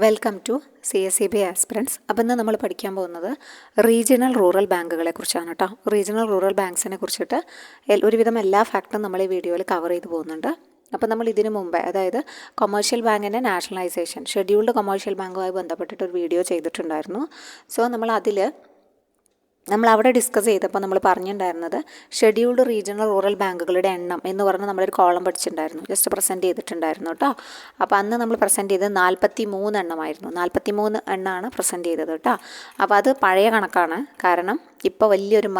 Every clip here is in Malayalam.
Welcome to CSEB aspirants. അപ്പോൾ ഇന്ന് നമ്മൾ പഠിക്കാൻ പോകുന്നത് റീജിയണൽ റൂറൽ ബാങ്കുകളെ കുറിച്ചാണ് കേട്ടോ. റീജിയണൽ റൂറൽ ബാങ്ക്സിനെ കുറിച്ചിട്ട് ഒരുവിധം എല്ലാ ഫാക്റ്റും നമ്മൾ ഈ വീഡിയോയിൽ കവർ ചെയ്ത് പോകുന്നുണ്ട്. അപ്പോൾ നമ്മൾ ഇതിനു മുമ്പേ അതായത് കൊമേഴ്ഷ്യൽ ബാങ്കിൻ്റെ നാഷണലൈസേഷൻ ഷെഡ്യൂൾഡ് കൊമേഴ്ഷ്യൽ ബാങ്കുമായി ബന്ധപ്പെട്ടിട്ട് ഒരു വീഡിയോ ചെയ്തിട്ടുണ്ടായിരുന്നു. സോ നമ്മൾ അവിടെ ഡിസ്കസ് ചെയ്തപ്പോൾ നമ്മൾ പറഞ്ഞിട്ടുണ്ടായിരുന്നത് ഷെഡ്യൂൾഡ് റീജിയണൽ റൂറൽ ബാങ്കുകളുടെ എണ്ണം എന്ന് പറഞ്ഞ് നമ്മളൊരു കോളം പഠിച്ചിട്ടുണ്ടായിരുന്നു, ജസ്റ്റ് പ്രസൻറ്റ് ചെയ്തിട്ടുണ്ടായിരുന്നു കേട്ടോ. അപ്പോൾ അന്ന് നമ്മൾ പ്രസൻറ്റ് ചെയ്തത് 43 എണ്ണമായിരുന്നു. 43 എണ്ണമാണ് പ്രസൻറ്റ് ചെയ്തത് കേട്ടോ. അപ്പോൾ അത് പഴയ കണക്കാണ്, കാരണം ഇപ്പോൾ വലിയൊരു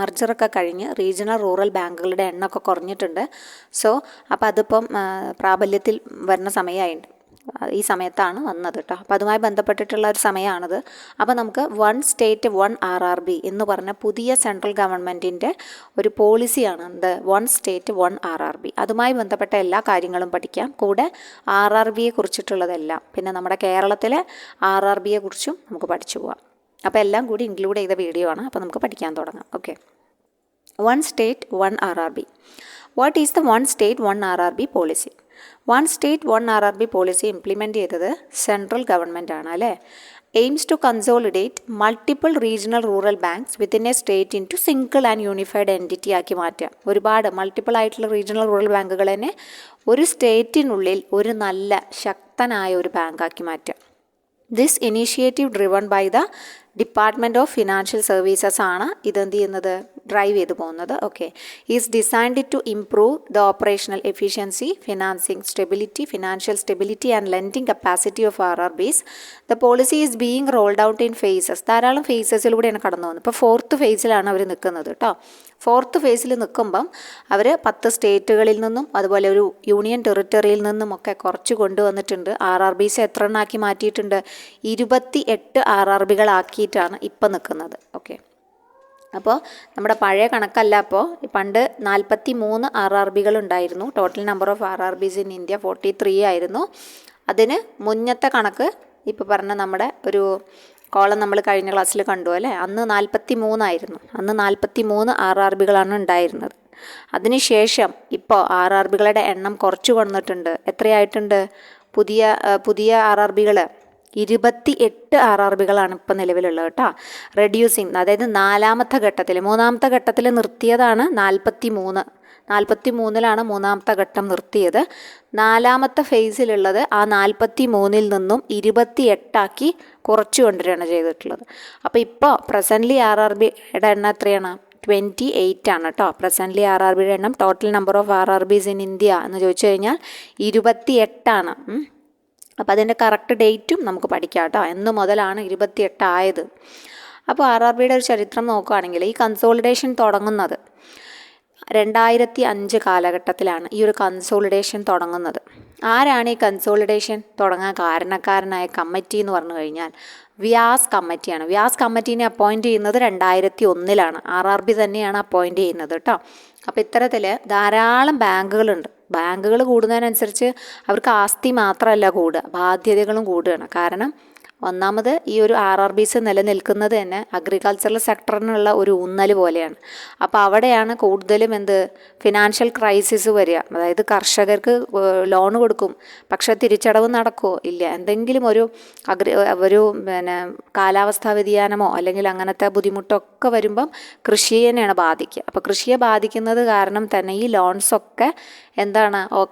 മർജറൊക്കെ കഴിഞ്ഞ് റീജിയണൽ റൂറൽ ബാങ്കുകളുടെ എണ്ണമൊക്കെ കുറഞ്ഞിട്ടുണ്ട്. സോ അപ്പോൾ അതിപ്പം പ്രാബല്യത്തിൽ വരുന്ന സമയമായിട്ടുണ്ട്, ഈ സമയത്താണ് വന്നത് കേട്ടോ. അപ്പോൾ അതുമായി ബന്ധപ്പെട്ടിട്ടുള്ള ഒരു സമയമാണിത്. അപ്പോൾ നമുക്ക് 1 സ്റ്റേറ്റ് 1 RRB എന്ന് പറഞ്ഞ പുതിയ സെൻട്രൽ ഗവൺമെൻറ്റിൻ്റെ ഒരു പോളിസിയാണ് എന്ത് 1 സ്റ്റേറ്റ് 1 RRB. അതുമായി ബന്ധപ്പെട്ട എല്ലാ കാര്യങ്ങളും പഠിക്കാം, കൂടെ RRBയെ കുറിച്ചിട്ടുള്ളതെല്ലാം, പിന്നെ നമ്മുടെ കേരളത്തിലെ RRBയെ കുറിച്ചും നമുക്ക് പഠിച്ചു പോവാം. അപ്പോൾ എല്ലാം കൂടി ഇൻക്ലൂഡ് ചെയ്ത വീഡിയോ ആണ്. അപ്പോൾ നമുക്ക് പഠിക്കാൻ തുടങ്ങാം. Okay, 1 state 1 RRB. What is the 1 state 1 RRB policy? 1 state 1 RRB policy implement ചെയ്തത് സെൻട്രൽ ഗവൺമെൻറ് ആണ് അല്ലേ. Aims to consolidate multiple regional rural banks within a state into single and unified entity ആക്കി മാറ്റാം. ഒരുപാട് മൾട്ടിപ്പിൾ ആയിട്ടുള്ള റീജിയണൽ റൂറൽ ബാങ്കുകൾ തന്നെ ഒരു സ്റ്റേറ്റിനുള്ളിൽ ഒരു നല്ല ശക്തനായ ഒരു ബാങ്കാക്കി മാറ്റാം. This initiative driven by the department of financial services ആണ് ഇതെന്ത് ചെയ്യുന്നത്, ഡ്രൈവ് ചെയ്ത് പോകുന്നത്. Okay, is designed to improve the operational efficiency, financial stability and lending capacity of RRBs. The policy is being rolled out in phases. ധാരാളം ഫേസസിലൂടെയാണ് കടന്നു പോകുന്നത്. ഇപ്പോൾ 4th ഫേസിലാണ് അവർ നിൽക്കുന്നത് കേട്ടോ. 4th ഫേസിൽ നിൽക്കുമ്പം അവർ 10 സ്റ്റേറ്റുകളിൽ നിന്നും അതുപോലെ ഒരു യൂണിയൻ ടെറിട്ടറിയിൽ നിന്നുമൊക്കെ കുറച്ച് കൊണ്ടുവന്നിട്ടുണ്ട്. RRBs എത്ര എണ്ണാക്കി മാറ്റിയിട്ടുണ്ട്? 28 RRBകളാക്കിയിട്ടാണ് ഇപ്പം നിൽക്കുന്നത്. ഓക്കെ, അപ്പോൾ നമ്മുടെ പഴയ കണക്കല്ല. അപ്പോൾ പണ്ട് 43 RRBകൾ ഉണ്ടായിരുന്നു. Total number of RRBs in India 43 ആയിരുന്നു. അതിന് മുന്നത്തെ കണക്ക് ഇപ്പോൾ പറഞ്ഞ നമ്മുടെ ഒരു കോളം നമ്മൾ കഴിഞ്ഞ ക്ലാസ്സിൽ കണ്ടു അല്ലേ. അന്ന് 43 ആയിരുന്നു. അന്ന് 43 RRBകളാണ് ഉണ്ടായിരുന്നത്. അതിനുശേഷം ഇപ്പോൾ RRBകളുടെ എണ്ണം കുറച്ച് വന്നിട്ടുണ്ട്. എത്രയായിട്ടുണ്ട്? പുതിയ RRBകൾ 28 RRBകളാണ് ഇപ്പം നിലവിലുള്ളത് കേട്ടോ. റെഡ്യൂസിങ്, അതായത് 4ാമത്തെ ഘട്ടത്തിൽ, 3ാമത്തെ ഘട്ടത്തിൽ നിർത്തിയതാണ് 43. 43ലാണ് 3ാമത്തെ ഘട്ടം നിർത്തിയത്. 4ാമത്തെ ഫേസിലുള്ളത് ആ 43ൽ നിന്നും 28 കുറച്ചു കൊണ്ടുവരികയാണ് ചെയ്തിട്ടുള്ളത്. അപ്പോൾ ഇപ്പോൾ പ്രസൻ്റ്ലി RRBയുടെ എണ്ണം എത്രയാണ്? 28 ആണ് കേട്ടോ. പ്രസൻ്റ്ലി RRBയുടെ എണ്ണം, total number of RRBs in India എന്ന് ചോദിച്ചു കഴിഞ്ഞാൽ 28 ആണ്. അപ്പോൾ അതിൻ്റെ കറക്റ്റ് ഡേറ്റും നമുക്ക് പഠിക്കാം കേട്ടോ, എന്ന് മുതലാണ് 28 ആയത്. അപ്പോൾ RRBയുടെ ഒരു ചരിത്രം നോക്കുകയാണെങ്കിൽ ഈ കൺസോളിഡേഷൻ തുടങ്ങുന്നത് 2005 കാലഘട്ടത്തിലാണ്. ഈ ഒരു കൺസോളിഡേഷൻ തുടങ്ങുന്നത്. ആരാണ് ഈ കൺസോളിഡേഷൻ തുടങ്ങാൻ കാരണക്കാരനായ കമ്മിറ്റി എന്ന് പറഞ്ഞു കഴിഞ്ഞാൽ വ്യാസ് കമ്മിറ്റിയാണ്. വ്യാസ് കമ്മിറ്റീനെ അപ്പോയിൻറ്റ് ചെയ്യുന്നത് 2001ലാണ്. RRB തന്നെയാണ് അപ്പോയിൻറ്റ് ചെയ്യുന്നത് കേട്ടോ. അപ്പോൾ ഇത്തരത്തിൽ ധാരാളം ബാങ്കുകളുണ്ട്. ബാങ്കുകൾ കൂടുന്നതിനനുസരിച്ച് അവർക്ക് ആസ്തി മാത്രമല്ല കൂടുക, ബാധ്യതകളും കൂടുകയാണ്. കാരണം ഒന്നാമത് ഈ ഒരു RRBs നിലനിൽക്കുന്നത് തന്നെ അഗ്രികൾച്ചറൽ സെക്ടറിനുള്ള ഒരു ഊന്നൽ പോലെയാണ്. അപ്പോൾ അവിടെയാണ് കൂടുതലും ഫിനാൻഷ്യൽ ക്രൈസിസ് വരിക. അതായത് കർഷകർക്ക് ലോൺ കൊടുക്കും, പക്ഷേ തിരിച്ചടവ് നടക്കുമോ ഇല്ല. എന്തെങ്കിലും ഒരു കാലാവസ്ഥാ വ്യതിയാനമോ അല്ലെങ്കിൽ അങ്ങനത്തെ ബുദ്ധിമുട്ടൊക്കെ വരുമ്പം കൃഷിയെ തന്നെയാണ് ബാധിക്കുക. അപ്പോൾ കൃഷിയെ ബാധിക്കുന്നത് കാരണം തന്നെ ഈ ലോൺസൊക്കെ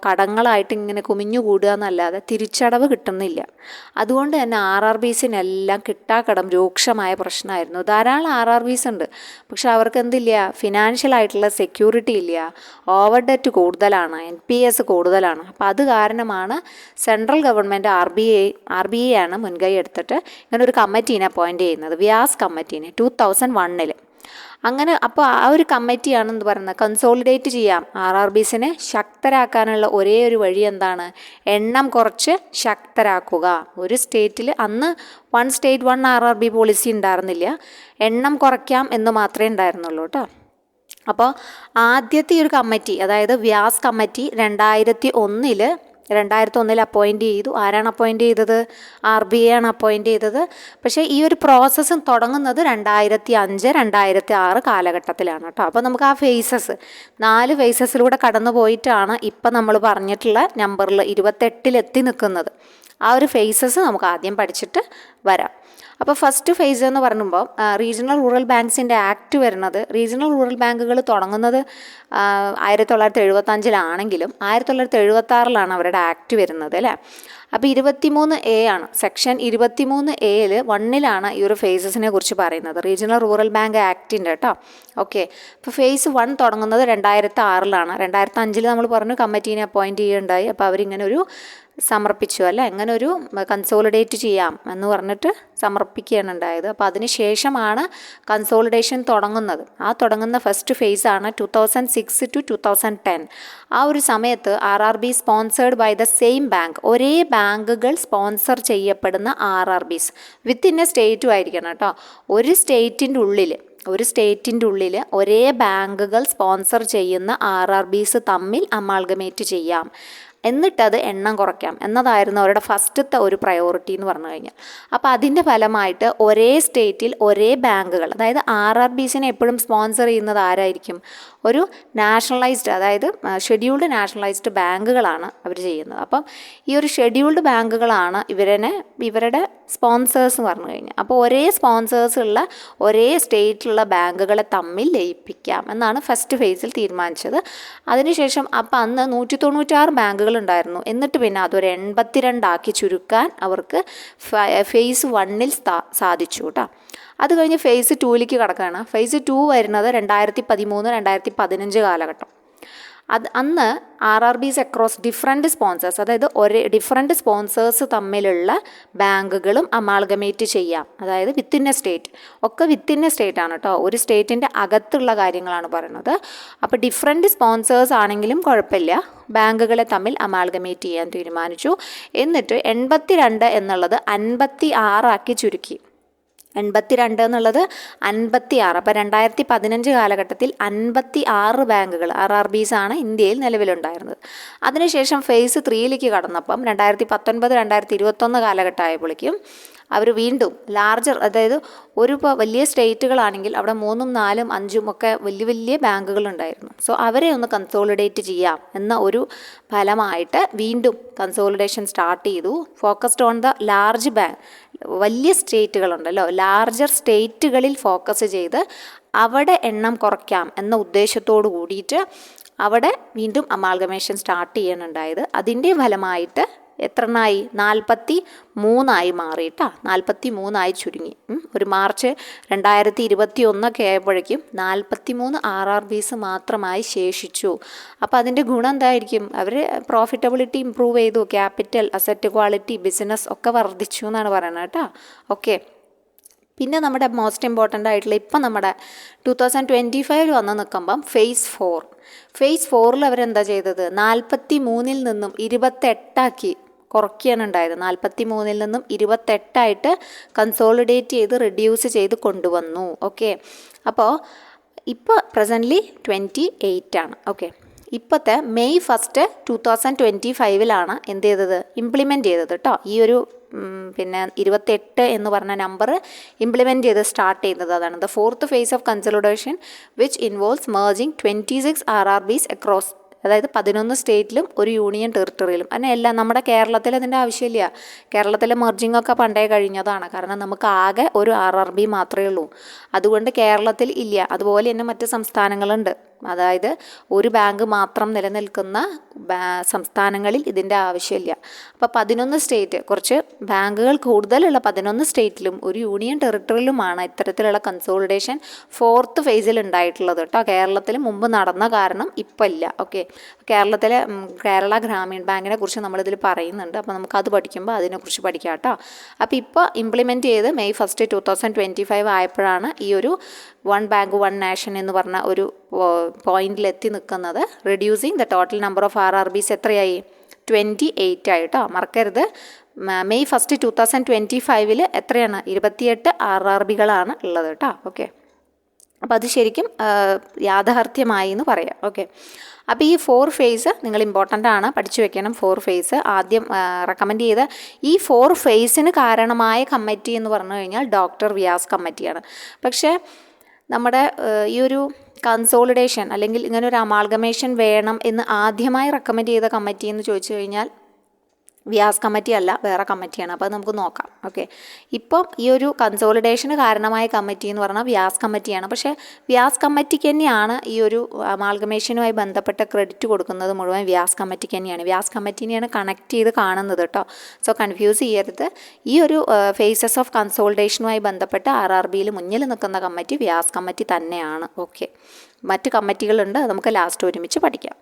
കടങ്ങളായിട്ട് ഇങ്ങനെ കുമിഞ്ഞു കൂടുക എന്നല്ലാതെ തിരിച്ചടവ് കിട്ടുന്നില്ല. അതുകൊണ്ട് തന്നെ RRBസിനെല്ലാം കിട്ടാക്കടം രൂക്ഷമായ പ്രശ്നമായിരുന്നു. ധാരാളം RRBs ഉണ്ട്, പക്ഷെ അവർക്ക് എന്തില്ല, ഫിനാൻഷ്യൽ ആയിട്ടുള്ള സെക്യൂരിറ്റി ഇല്ല, ഓവർ ഡെറ്റ് കൂടുതലാണ്, NPS കൂടുതലാണ്. അപ്പോൾ അത് കാരണമാണ് സെൻട്രൽ ഗവൺമെൻറ് RBI ആണ് മുൻകൈ എടുത്തിട്ട് ഇങ്ങനെ ഒരു കമ്മിറ്റീനെ അപ്പോയിൻറ്റ് ചെയ്യുന്നത്, വ്യാസ് കമ്മിറ്റീനെ 2001. അങ്ങനെ അപ്പോൾ ആ ഒരു കമ്മിറ്റിയാണെന്ന് പറയുന്നത് കൺസോളിഡേറ്റ് ചെയ്യാം. RRBസിനെ ശക്തരാക്കാനുള്ള ഒരേ ഒരു വഴി എന്താണ്? എണ്ണം കുറച്ച് ശക്തരാക്കുക. ഒരു സ്റ്റേറ്റിൽ അന്ന് 1 സ്റ്റേറ്റ് 1 RRB പോളിസി ഉണ്ടായിരുന്നില്ല, എണ്ണം കുറയ്ക്കാം എന്ന് മാത്രമേ ഉണ്ടായിരുന്നുള്ളൂ കേട്ടോ. അപ്പോൾ ആദ്യത്തെ ഒരു കമ്മിറ്റി, അതായത് വ്യാസ് കമ്മിറ്റി 2001 2001 അപ്പോയിൻറ്റ് ചെയ്തു. ആരാണ് അപ്പോയിൻറ്റ് ചെയ്തത്? RBI ആണ് അപ്പോയിൻറ്റ് ചെയ്തത്. പക്ഷേ ഈ ഒരു പ്രോസസ്സ് തുടങ്ങുന്നത് 2005, 2006 കാലഘട്ടത്തിലാണ് കേട്ടോ. അപ്പോൾ നമുക്ക് ആ ഫേസസ് 4 ഫേസസിലൂടെ കടന്നു പോയിട്ടാണ് ഇപ്പം നമ്മൾ പറഞ്ഞിട്ടുള്ള നമ്പറിൽ 28 എത്തി നിൽക്കുന്നത്. ആ ഒരു ഫേസസ് നമുക്ക് ആദ്യം പഠിച്ചിട്ട് വരാം. അപ്പോൾ ഫസ്റ്റ് ഫേസ് എന്ന് പറയുമ്പോൾ റീജിയണൽ റൂറൽ ബാങ്ക്സിൻ്റെ ആക്ട് വരുന്നത്, റീജിയണൽ റൂറൽ ബാങ്കുകൾ തുടങ്ങുന്നത് 1975 1976 അവരുടെ ആക്ട് വരുന്നത് അല്ലേ. അപ്പോൾ 23A ആണ്, സെക്ഷൻ 23A 1 ഈ ഒരു ഫേസസിനെ കുറിച്ച് പറയുന്നത്, റീജിയണൽ റൂറൽ ബാങ്ക് ആക്ടിൻ്റെ കേട്ടോ. ഓക്കെ, അപ്പോൾ ഫേസ് 1 തുടങ്ങുന്നത് 2006 2005 നമ്മൾ പറഞ്ഞു കമ്മിറ്റീനെ അപ്പോയിൻറ്റ് ചെയ്യുകയുണ്ടായി. അപ്പോൾ അവരിങ്ങനെ ഒരു സമർപ്പിച്ചു അല്ല, എങ്ങനെ ഒരു കൺസോളിഡേറ്റ് ചെയ്യാം എന്ന് പറഞ്ഞിട്ട് സമർപ്പിക്കുകയാണ് ഉണ്ടായത്. അപ്പോൾ അതിന് ശേഷമാണ് കൺസോളിഡേഷൻ തുടങ്ങുന്നത്. ആ തുടങ്ങുന്ന ഫസ്റ്റ് ഫേസാണ് 2006 to 2010. ആ ഒരു സമയത്ത് RRB sponsored by the same bank, ഒരേ ബാങ്കുകൾ സ്പോൺസർ ചെയ്യപ്പെടുന്ന RRBs വിത്തിൻ എ സ്റ്റേറ്റും ആയിരിക്കണം കേട്ടോ. ഒരു സ്റ്റേറ്റിൻ്റെ ഉള്ളിൽ ഒരേ ബാങ്കുകൾ സ്പോൺസർ ചെയ്യുന്ന RRBs തമ്മിൽ അമാൾഗമേറ്റ് ചെയ്യാം, എന്നിട്ടത് എണ്ണം കുറയ്ക്കാം എന്നതായിരുന്നു അവരുടെ ഫസ്റ്റത്തെ ഒരു പ്രയോറിറ്റി എന്ന് പറഞ്ഞു കഴിഞ്ഞാൽ. അപ്പോൾ അതിൻ്റെ ഫലമായിട്ട് ഒരേ സ്റ്റേറ്റിൽ ഒരേ ബാങ്കുകൾ, അതായത് RRBസിനെ എപ്പോഴും സ്പോൺസർ ചെയ്യുന്നത് ആരായിരിക്കും? ഒരു നാഷണലൈസ്ഡ്, അതായത് ഷെഡ്യൂൾഡ് നാഷണലൈസ്ഡ് ബാങ്കുകളാണ് അവർ ചെയ്യുന്നത്. അപ്പം ഈ ഒരു ഷെഡ്യൂൾഡ് ബാങ്കുകളാണ് ഇവരുടെ സ്പോൺസേഴ്സ് എന്ന് പറഞ്ഞു കഴിഞ്ഞാൽ. അപ്പോൾ ഒരേ സ്പോൺസേഴ്സ് ഉള്ള ഒരേ സ്റ്റേറ്റിലുള്ള ബാങ്കുകളെ തമ്മിൽ ലയിപ്പിക്കാം എന്നാണ് ഫസ്റ്റ് ഫേസിൽ തീരുമാനിച്ചത്. അതിനുശേഷം അപ്പം അന്ന് 196 ബാങ്കുകൾ ഉണ്ടായിരുന്നു. എന്നിട്ട് പിന്നെ അതൊരു 82 ചുരുക്കാൻ അവർക്ക് ഫേസ് 1 സാധിച്ചു കേട്ടോ. അത് കഴിഞ്ഞ് ഫേസ് 2 കടക്കുകയാണ്. ഫേസ് 2 വരുന്നത് 2013 2015 കാലഘട്ടം. അന്ന് RRBs അക്രോസ് ഡിഫറെൻറ്റ് സ്പോൺസേഴ്സ്, അതായത് ഡിഫറെൻറ്റ് സ്പോൺസേഴ്സ് തമ്മിലുള്ള ബാങ്കുകളും അമാൾഗമേറ്റ് ചെയ്യാം, അതായത് വിത്തിൻ എ സ്റ്റേറ്റ്, ഒക്കെ വിത്തിൻ എ സ്റ്റേറ്റ് ആണ് കേട്ടോ, ഒരു സ്റ്റേറ്റിൻ്റെ അകത്തുള്ള കാര്യങ്ങളാണ് പറയുന്നത്. അപ്പോൾ ഡിഫറെൻറ്റ് സ്പോൺസേഴ്സ് ആണെങ്കിലും കുഴപ്പമില്ല, ബാങ്കുകളെ തമ്മിൽ അമാൾഗമേറ്റ് ചെയ്യാൻ തീരുമാനിച്ചു. എന്നിട്ട് 82 എന്നുള്ളത് 56 ചുരുക്കി. 82 എന്നുള്ളത് 56. അപ്പോൾ 2015 കാലഘട്ടത്തിൽ 56 ബാങ്കുകൾ RRBs ആണ് ഇന്ത്യയിൽ നിലവിലുണ്ടായിരുന്നത്. അതിനുശേഷം ഫേസ് 3 കടന്നപ്പം 2019 2021 കാലഘട്ടമായപ്പോഴേക്കും അവർ വീണ്ടും ലാർജർ, അതായത് ഇപ്പോൾ വലിയ സ്റ്റേറ്റുകളാണെങ്കിൽ അവിടെ 3, 4, 5 ഒക്കെ വലിയ ബാങ്കുകളുണ്ടായിരുന്നു. സോ അവരെ ഒന്ന് കൺസോളിഡേറ്റ് ചെയ്യാം എന്ന ഒരു ഫലമായിട്ട് വീണ്ടും കൺസോളിഡേഷൻ സ്റ്റാർട്ട് ചെയ്തു. Focused on the large bank, വലിയ സ്റ്റേറ്റുകളുണ്ടല്ലോ, ലാർജർ സ്റ്റേറ്റുകളിൽ ഫോക്കസ് ചെയ്ത് അവിടെ എണ്ണം കുറയ്ക്കാം എന്ന ഉദ്ദേശത്തോടു കൂടിയിട്ട് അവിടെ വീണ്ടും അമാൾഗമേഷൻ സ്റ്റാർട്ട് ചെയ്യാനുണ്ടായത്. അതിൻ്റെ ഫലമായിട്ട് എത്രണ്ണായി? 43 മാറി കേട്ടോ. 43 ചുരുങ്ങി. ഒരു മാർച്ച് 2021 ആയപ്പോഴേക്കും 43 RRBs മാത്രമായി ശേഷിച്ചു. അപ്പോൾ അതിൻ്റെ ഗുണം എന്തായിരിക്കും? അവർ പ്രോഫിറ്റബിലിറ്റി ഇമ്പ്രൂവ് ചെയ്തു, ക്യാപിറ്റൽ, അസറ്റ് ക്വാളിറ്റി, ബിസിനസ് ഒക്കെ വർദ്ധിച്ചു എന്നാണ് പറയുന്നത് കേട്ടോ. ഓക്കെ, പിന്നെ നമ്മുടെ മോസ്റ്റ് ഇമ്പോർട്ടൻ്റ് ആയിട്ടുള്ള ഇപ്പം നമ്മുടെ 2025 വന്ന് നിൽക്കുമ്പം ഫേസ് 4 അവരെന്താ ചെയ്തത്? 43 നിന്നും 28 കുറയ്ക്കുകയാണ് ഉണ്ടായത്. 43 നിന്നും 28 കൺസോളിഡേറ്റ് ചെയ്ത് റിഡ്യൂസ് ചെയ്ത് കൊണ്ടുവന്നു. ഓക്കെ, അപ്പോൾ ഇപ്പോൾ പ്രസൻ്റ്ലി 28 ആണ്. ഓക്കെ, ഇപ്പോഴത്തെ മെയ് 1 2025 എന്ത് ചെയ്തത്? ഇംപ്ലിമെൻറ്റ് ചെയ്തത് കേട്ടോ. ഈ ഒരു 28 എന്ന് പറഞ്ഞ നമ്പർ ഇംപ്ലിമെൻറ്റ് ചെയ്ത് സ്റ്റാർട്ട് ചെയ്യുന്നത് അതാണ്. The 4th phase of consolidation which involves merging 26 RRBs across, അതായത് 11 സ്റ്റേറ്റിലും ഒരു യൂണിയൻ ടെറിട്ടറിയിലും. എല്ലാം നമ്മുടെ കേരളത്തിൽ അതിൻ്റെ ആവശ്യമില്ല. കേരളത്തിലെ മെർജിങ് ഒക്കെ പണ്ടേ കഴിഞ്ഞതാണ്. കാരണം നമുക്ക് ആകെ ഒരു RRB മാത്രമേ ഉള്ളൂ. അതുകൊണ്ട് കേരളത്തിൽ ഇല്ല. അതുപോലെ തന്നെ മറ്റ് സംസ്ഥാനങ്ങളുണ്ട്. അതായത് ഒരു ബാങ്ക് മാത്രം നിലനിൽക്കുന്ന സംസ്ഥാനങ്ങളിൽ ഇതിൻ്റെ ആവശ്യമില്ല. അപ്പോൾ 11 സ്റ്റേറ്റ്, കുറച്ച് ബാങ്കുകൾ കൂടുതലുള്ള 11 സ്റ്റേറ്റിലും ഒരു യൂണിയൻ ടെറിട്ടറിയിലുമാണ് ഇത്തരത്തിലുള്ള കൺസോളിഡേഷൻ 4th phase ഉണ്ടായിട്ടുള്ളത് കേട്ടോ. കേരളത്തിൽ മുമ്പ് നടന്ന കാരണം ഇപ്പം ഇല്ല. ഓക്കെ, കേരള ഗ്രാമീൺ ബാങ്കിനെ കുറിച്ച് നമ്മളിതിൽ പറയുന്നുണ്ട്. അപ്പോൾ നമുക്കത് പഠിക്കുമ്പോൾ അതിനെക്കുറിച്ച് പഠിക്കാം കേട്ടോ. അപ്പോൾ ഇപ്പോൾ ഇംപ്ലിമെൻറ്റ് ചെയ്ത് മെയ് 1 2025 ആയപ്പോഴാണ് ഈ ഒരു 1 bank 1 nation എന്ന് പറഞ്ഞ ഒരു പോയിന്റിലെത്തി നിൽക്കുന്നത്. Reducing the total number of RRBs എത്രയായി? 28 ആയിട്ടോ. മറക്കരുത്, മെയ് 1 2025 എത്രയാണ്? 28 RRBകളാണ് ഉള്ളത് കേട്ടോ. ഓക്കെ, അപ്പോൾ അത് ശരിക്കും യാഥാർത്ഥ്യമായി എന്ന് പറയാം. ഓക്കെ, അപ്പോൾ ഈ 4 ഫേസ് നിങ്ങൾ ഇമ്പോർട്ടൻ്റ് ആണ്, പഠിച്ചു വെക്കണം. 4 ഫേസ് ആദ്യം റെക്കമെൻഡ് ചെയ്ത ഈ 4 ഫേസിന് കാരണമായ കമ്മിറ്റി എന്ന് പറഞ്ഞു കഴിഞ്ഞാൽ ഡോക്ടർ വ്യാസ് കമ്മിറ്റിയാണ്. പക്ഷേ നമ്മുടെ ഈ ഒരു കൺസോളിഡേഷൻ അല്ലെങ്കിൽ ഇങ്ങനെ ഒരു അമാൾഗമേഷൻ വേണം എന്ന് ആദ്യമായി റെക്കമെൻഡ് ചെയ്ത കമ്മിറ്റി എന്ന് ചോദിച്ചു കഴിഞ്ഞാൽ വ്യാസ് കമ്മിറ്റി അല്ല, വേറെ കമ്മിറ്റിയാണ്. അപ്പോൾ അത് നമുക്ക് നോക്കാം. ഓക്കെ, ഇപ്പം ഈ ഒരു കൺസോളിഡേഷന് കാരണമായ കമ്മിറ്റി എന്ന് പറഞ്ഞാൽ വ്യാസ് കമ്മിറ്റിയാണ്. പക്ഷേ വ്യാസ് കമ്മിറ്റിക്ക് തന്നെയാണ് ഈ ഒരു അമാൾഗമേഷനുമായി ബന്ധപ്പെട്ട ക്രെഡിറ്റ് കൊടുക്കുന്നത് മുഴുവൻ വ്യാസ് കമ്മിറ്റിക്ക് തന്നെയാണ്. വ്യാസ് കമ്മിറ്റിനെയാണ് കണക്ട് ചെയ്ത് കാണുന്നത് കേട്ടോ. സോ കൺഫ്യൂസ് ചെയ്യരുത്. ഈ ഒരു ഫേസസ് ഓഫ് കൺസോളിഡേഷനുമായി ബന്ധപ്പെട്ട് RRBയിൽ മുന്നിൽ നിൽക്കുന്ന കമ്മിറ്റി വ്യാസ് കമ്മിറ്റി തന്നെയാണ്. ഓക്കെ, മറ്റ് കമ്മിറ്റികളുണ്ട്, അത് നമുക്ക് ലാസ്റ്റ് ഒരുമിച്ച് പഠിക്കാം.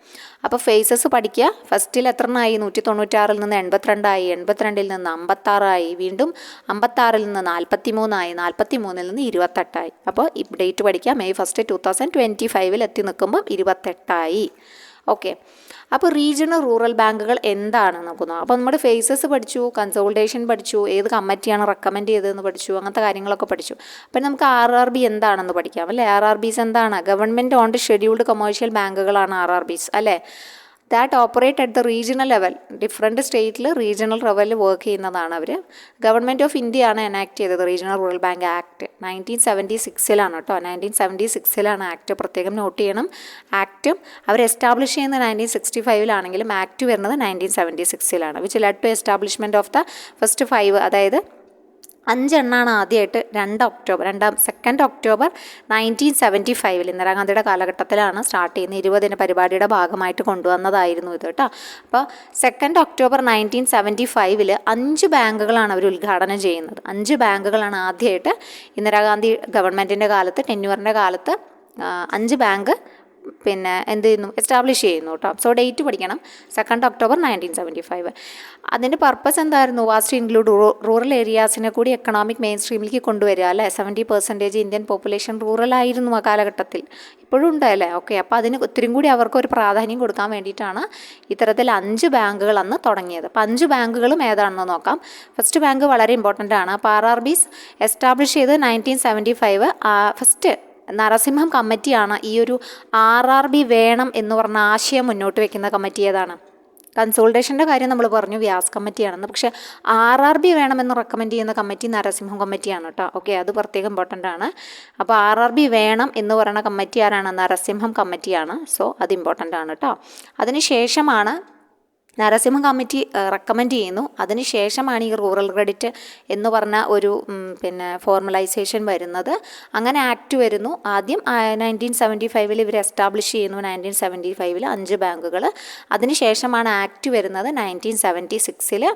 അപ്പോൾ ഫേസസ് പഠിക്കുക. ഫസ്റ്റിൽ എത്രണ്ണായി? 196 നിന്ന് 82 82 നിന്ന് 56 വീണ്ടും 56 നിന്ന് 43 43 നിന്ന് 28. അപ്പോൾ ഈ ഡേറ്റ് പഠിക്കുക. May 1, 2025 എത്തി നിൽക്കുമ്പം 28. ഓക്കെ, അപ്പോൾ റീജിയണൽ റൂറൽ ബാങ്കുകൾ എന്താണെന്ന് നോക്കുന്നു. അപ്പോൾ നമ്മുടെ ഫേസസ് പഠിച്ചു, കൺസോൾട്ടേഷൻ പഠിച്ചു, ഏത് കമ്മിറ്റിയാണ് റെക്കമെൻഡ് ചെയ്തതെന്ന് പഠിച്ചു, അങ്ങനത്തെ കാര്യങ്ങളൊക്കെ പഠിച്ചു. അപ്പം നമുക്ക് RRB എന്താണെന്ന് പഠിക്കാം അല്ലേ. RRBs എന്താണ്? ഗവൺമെൻറ് ഓൺഡ് ഷെഡ്യൂൾഡ് കൊമേഴ്ഷ്യൽ ബാങ്കുകളാണ് RRBs അല്ലേ. That operate at the regional level. Different സ്റ്റേറ്റിൽ റീജിയണൽ ലെവലിൽ വർക്ക് ചെയ്യുന്നതാണ് അവർ. ഗവൺമെൻറ് ഓഫ് ഇന്ത്യയാണ് എനാക്ട് ചെയ്തത് റീജിയണൽ റൂറൽ ബാങ്ക് ആക്ട്. 1976 കേട്ടോ. 1976 ആക്ട്, പ്രത്യേകം നോട്ട് ചെയ്യണം. ആക്റ്റും അവർ എസ്റ്റാബ്ലിഷ് ചെയ്യുന്നത് 1965 ആക്ട് വരുന്നത് 1976 which led to establishment of the first 5, അതായത് 5 എണ്ണാണ് ആദ്യമായിട്ട് 2 ഒക്ടോബർ 1975 ഇന്ദിരാഗാന്ധിയുടെ കാലഘട്ടത്തിലാണ് സ്റ്റാർട്ട് ചെയ്യുന്നത്. 20 പരിപാടിയുടെ ഭാഗമായിട്ട് കൊണ്ടുവന്നതായിരുന്നു ഇത് കേട്ടോ. അപ്പോൾ 2 ഒക്ടോബർ 1975 5 ബാങ്കുകളാണ് അവർ ഉദ്ഘാടനം ചെയ്യുന്നത്. 5 ബാങ്കുകളാണ് ആദ്യമായിട്ട് ഇന്ദിരാഗാന്ധി ഗവൺമെൻറ്റിൻ്റെ കാലത്ത്, ടെന്യൂറിൻ്റെ കാലത്ത് 5 ബാങ്ക് എന്ത് ചെയ്യുന്നു, എസ്റ്റാബ്ലിഷ് ചെയ്യുന്നു കേട്ടോ. സോ ഡേറ്റ് പഠിക്കണം. 2 ഒക്ടോബർ 1975. അതിൻ്റെ പർപ്പസ് എന്തായിരുന്നു? വാസ് ടു ഇൻക്ലൂഡ് റൂറൽ ഏരിയാസിനെ കൂടി എക്കണോമിക് മെയിൻ സ്ട്രീമിലേക്ക് കൊണ്ടുവരിക അല്ലേ. 70% ഇന്ത്യൻ പോപ്പുലേഷൻ റൂറൽ ആയിരുന്നു ആ കാലഘട്ടത്തിൽ, ഇപ്പോഴും ഉണ്ടല്ലേ. ഓക്കെ, അപ്പോൾ അതിന് ഒത്തിരി കൂടി അവർക്കൊരു പ്രാധാന്യം കൊടുക്കാൻ വേണ്ടിയിട്ടാണ് ഇത്തരത്തിൽ 5 ബാങ്കുകൾ അന്ന് തുടങ്ങിയത്. അപ്പോൾ 5 ബാങ്കുകളും ഏതാണെന്ന് നോക്കാം. ഫസ്റ്റ് ബാങ്ക് വളരെ ഇമ്പോർട്ടൻ്റ് ആണ്. അപ്പോൾ RRBs എസ്റ്റാബ്ലിഷ് ചെയ്ത് 1975. ഫസ്റ്റ് നരസിംഹം കമ്മിറ്റിയാണ് ഈ ഒരു RRB വേണം എന്ന് പറഞ്ഞ ആശയം മുന്നോട്ട് വയ്ക്കുന്ന കമ്മിറ്റി. ഏതാണ്? കൺസോൾട്ടേഷൻ്റെ കാര്യം നമ്മൾ പറഞ്ഞു വ്യാസ് കമ്മിറ്റിയാണെന്ന്. പക്ഷേ RRB വേണമെന്ന് റെക്കമെൻഡ് ചെയ്യുന്ന കമ്മിറ്റി നരസിംഹം കമ്മിറ്റിയാണ് കേട്ടോ. ഓക്കെ, അത് പ്രത്യേകം ഇമ്പോർട്ടൻ്റ് ആണ്. അപ്പോൾ RRB വേണം എന്ന് പറയുന്ന കമ്മിറ്റി ആരാണ്? നരസിംഹം കമ്മിറ്റിയാണ്. സോ അത് ഇമ്പോർട്ടൻ്റ് ആണ് കേട്ടോ. അതിനുശേഷമാണ് നരസിംഹ കമ്മിറ്റി റെക്കമെൻഡ് ചെയ്യുന്നു. അതിനുശേഷമാണ് ഈ റൂറൽ ക്രെഡിറ്റ് എന്ന് പറഞ്ഞ ഒരു ഫോർമലൈസേഷൻ വരുന്നത്. അങ്ങനെ ആക്ട് വരുന്നു. ആദ്യം 1975 ഇവർ എസ്റ്റാബ്ലിഷ് ചെയ്യുന്നു. 1975 5 ബാങ്കുകൾ. അതിനുശേഷമാണ് ആക്ട് വരുന്നത് 1976.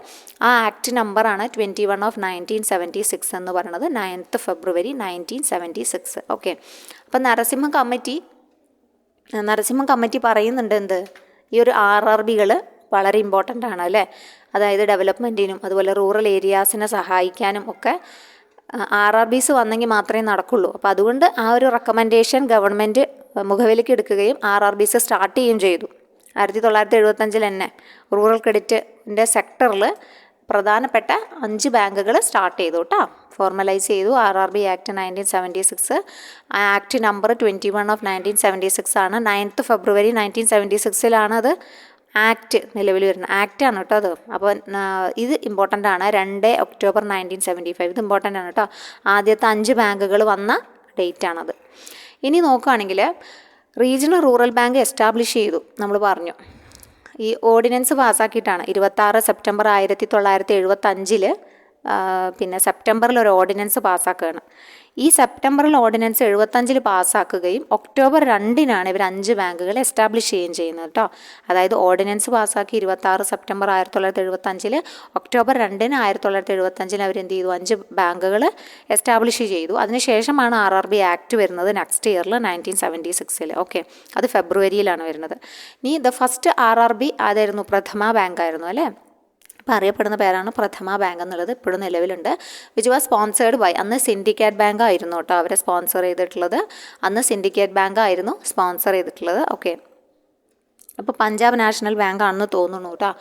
ആ ആക്ട് നമ്പറാണ് 21 ഓഫ് 1976 എന്ന് പറയുന്നത്. 9th ഫെബ്രുവരി 1976. ഓക്കെ, അപ്പം നരസിംഹ കമ്മിറ്റി പറയുന്നുണ്ട് എന്ത്, ഈ ഒരു RRBകൾ വളരെ ഇമ്പോർട്ടൻ്റ് ആണ് അല്ലേ. അതായത് ഡെവലപ്മെൻറ്റിനും അതുപോലെ റൂറൽ ഏരിയാസിനെ സഹായിക്കാനും ഒക്കെ RRBs വന്നെങ്കിൽ മാത്രമേ നടക്കുള്ളൂ. അപ്പോൾ അതുകൊണ്ട് ആ ഒരു റെക്കമെൻഡേഷൻ ഗവൺമെൻറ് മുഖവിലേക്ക് എടുക്കുകയും RRBs സ്റ്റാർട്ട് ചെയ്യുകയും ചെയ്തു. 1975 തന്നെ റൂറൽ ക്രെഡിറ്റിൻ്റെ സെക്ടറിൽ പ്രധാനപ്പെട്ട 5 ബാങ്കുകൾ സ്റ്റാർട്ട് ചെയ്തു കേട്ടോ. ഫോർമലൈസ് ചെയ്തു. RRB act 1976. ആ ആക്ട് നമ്പർ 21 ഓഫ് 1976 ആണ്. 9th ഫെബ്രുവരി 1976 അത് ആക്ട് നിലവിൽ വരുന്ന ആക്റ്റാണ് കേട്ടോ അത്. അപ്പോൾ ഇത് ഇമ്പോർട്ടൻ്റ് ആണ്. 2 ഒക്ടോബർ 1975 ഇത് ഇമ്പോർട്ടൻ്റ് ആണ് കേട്ടോ. ആദ്യത്തെ 5 ബാങ്കുകൾ വന്ന ഡേറ്റ് ആണത്. ഇനി നോക്കുകയാണെങ്കിൽ റീജിയണൽ റൂറൽ ബാങ്ക് എസ്റ്റാബ്ലിഷ് ചെയ്തു നമ്മൾ പറഞ്ഞു. ഈ ഓർഡിനൻസ് പാസ്സാക്കിയിട്ടാണ് 26 സെപ്റ്റംബർ 1975 സെപ്റ്റംബറിൽ ഒരു ഓർഡിനൻസ് പാസ്സാക്കുകയാണ്. ഈ സെപ്റ്റംബറിൽ ഓർഡിനൻസ് 75 പാസ്സാക്കുകയും ഒക്ടോബർ 2 ഇവർ 5 ബാങ്കുകൾ എസ്റ്റാബ്ലിഷ് ചെയ്യുകയും ചെയ്യുന്നത് കേട്ടോ. അതായത് ഓർഡിനൻസ് പാസ്സാക്കി 26 സെപ്റ്റംബർ 1975, ഒക്ടോബർ 2 1975 അവരെന്ത് ചെയ്തു, 5 ബാങ്കുകൾ എസ്റ്റാബ്ലിഷ് ചെയ്തു. അതിനുശേഷമാണ് RRB ആക്ട് വരുന്നത് നെക്സ്റ്റ് ഇയറിൽ 1976. ഓക്കെ, അത് ഫെബ്രുവരിയിലാണ് വരുന്നത്. ഇനി ദ ഫസ്റ്റ് RRB ആരായിരുന്നു? പ്രഥമ ബാങ്ക് ആയിരുന്നു അല്ലേ. അപ്പോൾ അറിയപ്പെടുന്ന പേരാണ് പ്രഥമ ബാങ്ക് എന്നുള്ളത്, ഇപ്പോഴും നിലവിലുണ്ട്. വിച്ച് വാസ് സ്പോൺസേർഡ് ബൈ, അന്ന് സിൻഡിക്കേറ്റ് ബാങ്ക് ആയിരുന്നു കേട്ടോ അവരെ സ്പോൺസർ ചെയ്തിട്ടുള്ളത്. അന്ന് സിൻഡിക്കേറ്റ് ബാങ്ക് ആയിരുന്നു സ്പോൺസർ ചെയ്തിട്ടുള്ളത്. ഓക്കെ, അപ്പോൾ പഞ്ചാബ് നാഷണൽ ബാങ്ക് ആണെന്ന് തോന്നുന്നു കേട്ടോ.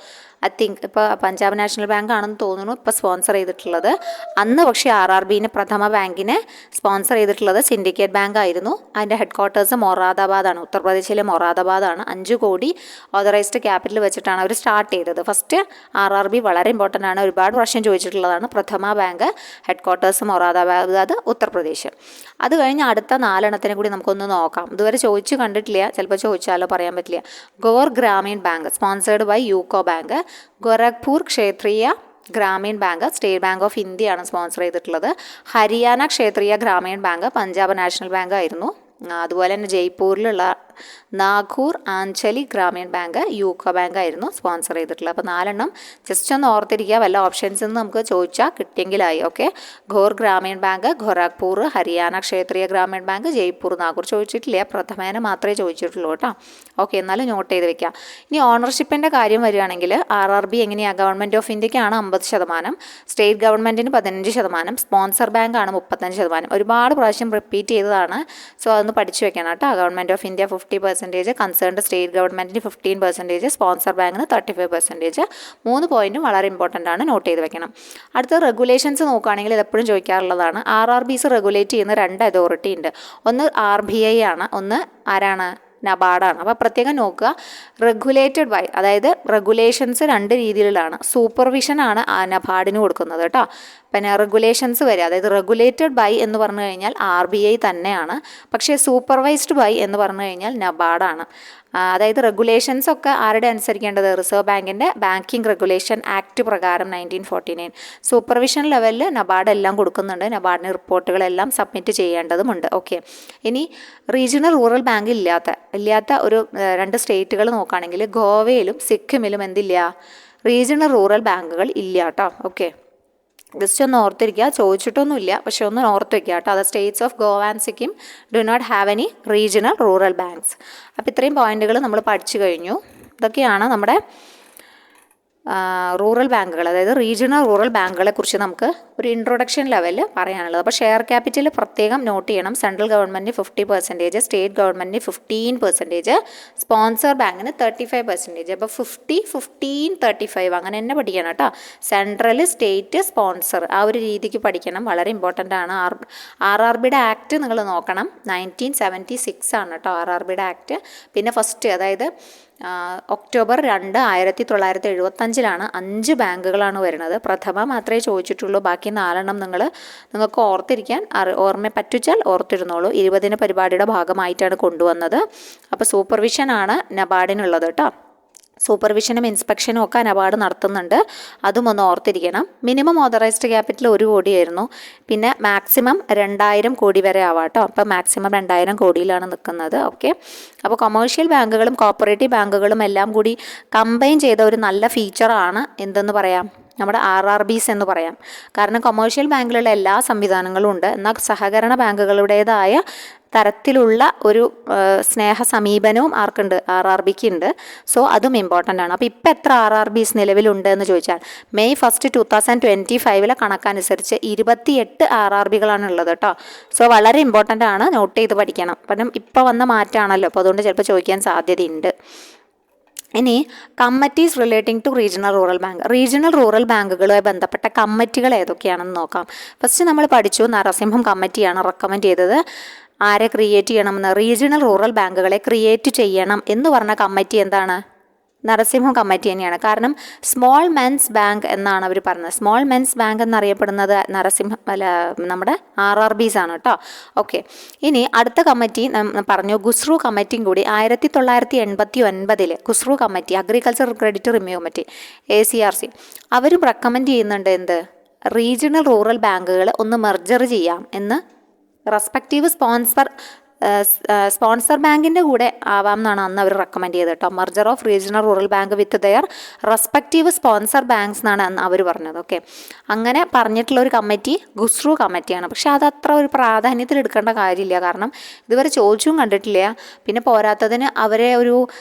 ഐ തിങ്ക് ഇപ്പോൾ പഞ്ചാബ് നാഷണൽ ബാങ്ക് ആണെന്ന് തോന്നുന്നു ഇപ്പോൾ സ്പോൺസർ ചെയ്തിട്ടുള്ളത്. അന്ന് പക്ഷേ RRBനെ പ്രഥമ ബാങ്കിനെ സ്പോൺസർ ചെയ്തിട്ടുള്ളത് സിൻഡിക്കേറ്റ് ബാങ്ക് ആയിരുന്നു. അതിൻ്റെ ഹെഡ് ക്വാർട്ടേഴ്സ് മൊറാദാബാദാണ്, ഉത്തർപ്രദേശിലെ മൊറാദാബാദാണ്. 5 കോടി ഓതറൈസ്ഡ് ക്യാപിറ്റൽ വെച്ചിട്ടാണ് അവർ സ്റ്റാർട്ട് ചെയ്തത്. ഫസ്റ്റ് RRB വളരെ ഇമ്പോർട്ടൻ്റ് ആണ്, ഒരുപാട് പ്രാവശ്യം ചോദിച്ചിട്ടുള്ളതാണ്. പ്രഥമ bank head quarters Moradabad, Uttar Pradesh. അത് കഴിഞ്ഞ് അടുത്ത 4 എണ്ണത്തിനെ കൂടി നമുക്കൊന്ന് നോക്കാം. ഇതുവരെ ചോദിച്ചു കണ്ടിട്ടില്ല, ചിലപ്പോൾ ചോദിച്ചാലോ പറയാൻ പറ്റില്ല. Gaur Gramin bank sponsored by UCO bank. Gorakhpur Kshetriya Gramin bank state bank of ഇന്ത്യയാണ് സ്പോൺസർ ചെയ്തിട്ടുള്ളത്. Haryana Kshetriya Gramin bank Punjab national bank ആയിരുന്നു. അതുപോലെ തന്നെ ജയ്പൂരിലുള്ള Nagaur Aanchalik Gramin bank UCO bank ആയിരുന്നു സ്പോൺസർ ചെയ്തിട്ടുള്ളത്. അപ്പോൾ 4 എണ്ണം ജസ്റ്റ് ഒന്ന് ഓർത്തിരിക്കുക, വല്ല ഓപ്ഷൻസിൽ നിന്ന് നമുക്ക് ചോദിച്ചാൽ കിട്ടിയെങ്കിലായി. Okay, Gaur Gramin bank, Gorakhpur, Haryana Kshetriya Gramin bank, Jaipur, Nagaur ചോദിച്ചിട്ടില്ല, പ്രഥമേന മാത്രമേ ചോദിച്ചിട്ടുള്ളൂ കേട്ടോ. ഓക്കെ, എന്നാലും നോട്ട് ചെയ്ത് വെക്കാം. ഇനി ഓണർഷിപ്പിൻ്റെ കാര്യം വരികയാണെങ്കിൽ RRB എങ്ങനെയാണ്? ഗവൺമെൻറ് ഓഫ് ഇന്ത്യക്കാണ് 50%, സ്റ്റേറ്റ് ഗവൺമെൻറ്റിന് 15%, സ്പോൺസർ ബാങ്കാണ് 35%. ഒരുപാട് പ്രാവശ്യം റിപ്പീറ്റ് ചെയ്തതാണ്, സോ അതൊന്ന് പഠിച്ചു വെക്കണം കേട്ടോ. Government of India 50%, concerned state ഗവൺമെൻറ്റിന് 15%, സ്പോൺസർ ബാങ്കിന് 35%. 3 പോയിന്റും വളരെ ഇമ്പോർട്ടൻ്റ് ആണ്, നോട്ട് ചെയ്ത് വെക്കണം. അടുത്ത റെഗുലേഷൻസ് നോക്കുകയാണെങ്കിൽ ഇത് എപ്പോഴും ചോദിക്കാറുള്ളതാണ്. RRBs റെഗുലേറ്റ് ചെയ്യുന്ന 2 അതോറിറ്റി ഉണ്ട്. ഒന്ന് RBI ആണ്, ഒന്ന് ആരാണ്? നബാർഡാണ്. അപ്പോൾ പ്രത്യേകം നോക്കുക, റെഗുലേറ്റഡ് ബൈ, അതായത് റെഗുലേഷൻസ് 2 രീതിയിലാണ്. സൂപ്പർവിഷനാണ് നബാർഡിന് കൊടുക്കുന്നത് കേട്ടോ. പിന്നെ റെഗുലേഷൻസ് വരെ, അതായത് റെഗുലേറ്റഡ് ബൈ എന്ന് പറഞ്ഞു കഴിഞ്ഞാൽ RBI തന്നെയാണ്, പക്ഷേ സൂപ്പർവൈസ്ഡ് ബൈ എന്ന് പറഞ്ഞു കഴിഞ്ഞാൽ നബാർഡാണ്. അതായത് റെഗുലേഷൻസ് ഒക്കെ ആരുടെ അനുസരിക്കേണ്ടത്? റിസർവ് ബാങ്കിൻ്റെ ബാങ്കിങ് റെഗുലേഷൻ ആക്ട് പ്രകാരം 1949. സൂപ്പർവിഷൻ ലെവലിൽ നബാർഡ് എല്ലാം കൊടുക്കുന്നുണ്ട്, നബാർഡിന് റിപ്പോർട്ടുകളെല്ലാം സബ്മിറ്റ് ചെയ്യേണ്ടതുമുണ്ട്. ഓക്കെ, ഇനി റീജിയണൽ റൂറൽ ബാങ്ക് ഇല്ലാത്ത ഒരു 2 സ്റ്റേറ്റുകൾ നോക്കുകയാണെങ്കിൽ ഗോവയിലും സിക്കിമിലും എന്തില്ല? റീജിയണൽ റൂറൽ ബാങ്കുകൾ ഇല്ല കേട്ടോ. ഓക്കെ, ജസ്റ്റ് ഒന്ന് ഓർത്തിരിക്കുക, ചോദിച്ചിട്ടൊന്നുമില്ല, പക്ഷെ ഒന്ന് ഓർത്ത് വയ്ക്കുക കേട്ടോ. അത് states of Goa and Sikkim do not have any regional rural banks. അപ്പോൾ ഇത്രയും പോയിന്റുകൾ നമ്മൾ പഠിച്ചു കഴിഞ്ഞു. ഇതൊക്കെയാണ് നമ്മുടെ റൂറൽ ബാങ്കുകൾ, അതായത് റീജിയണൽ റൂറൽ ബാങ്കുകളെ കുറിച്ച് നമുക്ക് ഒരു ഇൻട്രൊഡക്ഷൻ ലെവലിൽ പറയാനുള്ളത്. അപ്പോൾ ഷെയർ ക്യാപിറ്റൽ പ്രത്യേകം നോട്ട് ചെയ്യണം. സെൻട്രൽ ഗവൺമെൻറ്റിന് 50%, സ്റ്റേറ്റ് ഗവൺമെൻറ്റിന് 15%, സ്പോൺസർ ബാങ്കിന് 35%. അപ്പോൾ 50, 15, 35 അങ്ങനെ തന്നെ പഠിക്കണം കേട്ടോ. സെൻട്രൽ, സ്റ്റേറ്റ്, സ്പോൺസർ ആ ഒരു രീതിക്ക് പഠിക്കണം, വളരെ ഇമ്പോർട്ടൻ്റ് ആണ്. RRBയുടെ ആക്ട് നിങ്ങൾ നോക്കണം, 1976 ആണ് കേട്ടോ RRBയുടെ ആക്ട്. പിന്നെ ഫസ്റ്റ്, അതായത് ഒക്ടോബർ 2, 1975 5 ബാങ്കുകളാണ് വരുന്നത്. പ്രഥമ മാത്രമേ ചോദിച്ചിട്ടുള്ളൂ, ബാക്കി 4 എണ്ണം നിങ്ങൾക്ക് ഓർത്തിരിക്കാൻ ഓർമ്മ പറ്റിച്ചാൽ ഓർത്തിരുന്നോളൂ. 20 പരിപാടിയുടെ ഭാഗമായിട്ടാണ് കൊണ്ടുവന്നത്. അപ്പോൾ സൂപ്പർവിഷനാണ് നബാർഡിനുള്ളത് കേട്ടോ. സൂപ്പർവിഷനും ഇൻസ്പെക്ഷനും ഒക്കെ നബാർഡ് നടത്തുന്നുണ്ട്, അതും ഒന്ന് ഓർത്തിരിക്കണം. മിനിമം ഓതറൈസ്ഡ് ക്യാപിറ്റൽ 1 കോടിയായിരുന്നു, പിന്നെ മാക്സിമം 2000 കോടി വരെ ആവാം കേട്ടോ. അപ്പോൾ മാക്സിമം 2000 കോടിയിലാണ് നിൽക്കുന്നത്. ഓക്കെ, അപ്പോൾ കൊമേഴ്ഷ്യൽ ബാങ്കുകളും കോപ്പറേറ്റീവ് ബാങ്കുകളും എല്ലാം കൂടി കമ്പൈൻ ചെയ്ത ഒരു നല്ല ഫീച്ചറാണ് എന്തെന്ന് പറയാം, നമ്മുടെ RRBs എന്ന് പറയാം. കാരണം കൊമേഴ്ഷ്യൽ ബാങ്കിലുള്ള എല്ലാ സംവിധാനങ്ങളും ഉണ്ട്, എന്നാൽ സഹകരണ ബാങ്കുകളുടേതായ തരത്തിലുള്ള ഒരു സ്നേഹ സമീപനവും ആർക്കുണ്ട്? RRBക്ക് ഉണ്ട്. സോ അതും ഇമ്പോർട്ടൻ്റ് ആണ്. അപ്പോൾ ഇപ്പോൾ എത്ര RRBs നിലവിലുണ്ട് എന്ന് ചോദിച്ചാൽ മെയ് 1, 2025 കണക്കനുസരിച്ച് 28 RRBകളാണ് ഉള്ളത് കേട്ടോ. സോ വളരെ ഇമ്പോർട്ടൻ്റ് ആണ്, നോട്ട് ചെയ്ത് പഠിക്കണം. കാരണം ഇപ്പോൾ വന്ന മാറ്റമാണല്ലോ, അപ്പോൾ അതുകൊണ്ട് ചിലപ്പോൾ ചോദിക്കാൻ സാധ്യതയുണ്ട്. ഇനി committees relating to regional rural bank. Regional rural ബാങ്കുകളുമായി ബന്ധപ്പെട്ട കമ്മിറ്റികൾ ഏതൊക്കെയാണെന്ന് നോക്കാം. ഫസ്റ്റ് നമ്മൾ പഠിച്ചു, നരസിംഹം കമ്മിറ്റിയാണ് റെക്കമെൻഡ് ചെയ്തത്. ആരെ ക്രിയേറ്റ് ചെയ്യണമെന്ന്? റീജിയണൽ റൂറൽ ബാങ്കുകളെ ക്രിയേറ്റ് ചെയ്യണം എന്ന് പറഞ്ഞ കമ്മിറ്റി എന്താണ്? നരസിംഹം കമ്മിറ്റി തന്നെയാണ്. കാരണം സ്മോൾ മെൻസ് ബാങ്ക് എന്നാണ് അവർ പറഞ്ഞത്. സ്മോൾ മെൻസ് ബാങ്ക് എന്നറിയപ്പെടുന്നത് നമ്മുടെ RRBs ആണ് കേട്ടോ. ഓക്കെ, ഇനി അടുത്ത കമ്മിറ്റി പറഞ്ഞു ഖുസ്രു കമ്മിറ്റിയും കൂടി 1989 Khusro committee, agriculture credit review committee, ACRC, അവരും റെക്കമെൻഡ് ചെയ്യുന്നുണ്ട് എന്ത്? റീജിയണൽ റൂറൽ ബാങ്കുകൾ ഒന്ന് മെർജർ ചെയ്യാം എന്ന്. റെസ്പെക്റ്റീവ് സ്പോൺസർ ബാങ്കിൻ്റെ കൂടെ ആവാം എന്നാണ് അന്ന് അവർ റെക്കമെൻഡ് ചെയ്തത് കേട്ടോ. Merger of regional rural bank with their respective sponsor banks എന്നാണ് അന്ന് അവർ പറഞ്ഞത്. ഓക്കെ, അങ്ങനെ പറഞ്ഞിട്ടുള്ള ഒരു കമ്മിറ്റി ഖുസ്രു കമ്മിറ്റിയാണ്. പക്ഷെ അത് അത്ര ഒരു പ്രാധാന്യത്തിൽ എടുക്കേണ്ട കാര്യമില്ല, കാരണം ഇതുവരെ ചോദിച്ചും കണ്ടിട്ടില്ല. പിന്നെ പോരാത്തതിന് അവരെ ഒരു